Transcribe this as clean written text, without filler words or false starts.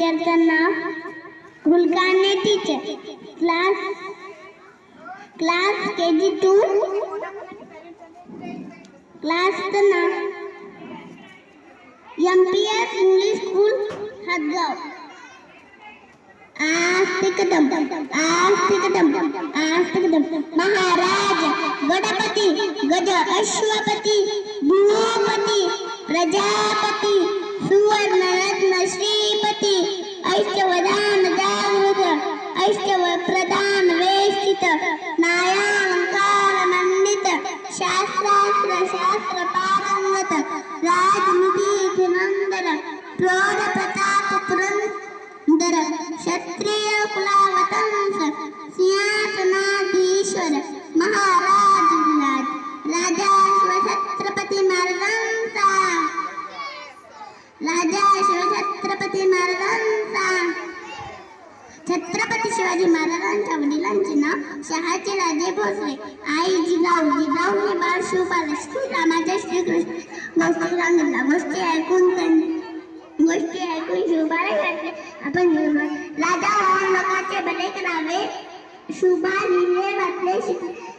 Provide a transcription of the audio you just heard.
टीचरचं नाव Kulkarni teacher. Class KG2. क्लासचं नाव MPS इंग्लिश स्कूल हदगाव. आस्तिकदम महाराज गणपती गज अश्वपती भूपती प्रजापती सुवर्णरत्न श्रीपती ऐष्टवदान जागृत ऐष्टवप्रदान वेष्टित नायालंकार मंडित शास्त्र पारंगत राजमुदी नंदन प्रौढ प्रताप पुरंदर क्षत्रिय कुलावतंस सिंहासनाधीश्वर महाराज राजा शिवछत्रपती महाराजांचा छत्रपती शिवाजी महाराजांच्या वडिलांचे नाव शहाजी राजे भोसले. आई जिजाऊ. जिजाऊने बाळ शिवपाल श्रीरामाच्या श्रीकृष्ण गोष्टी सांगितल्या. गोष्टी ऐकून शिवबाला घातले. आपण राजा होऊन लोकांचे भले करावे. शुभा लिहिले वाचले शिकले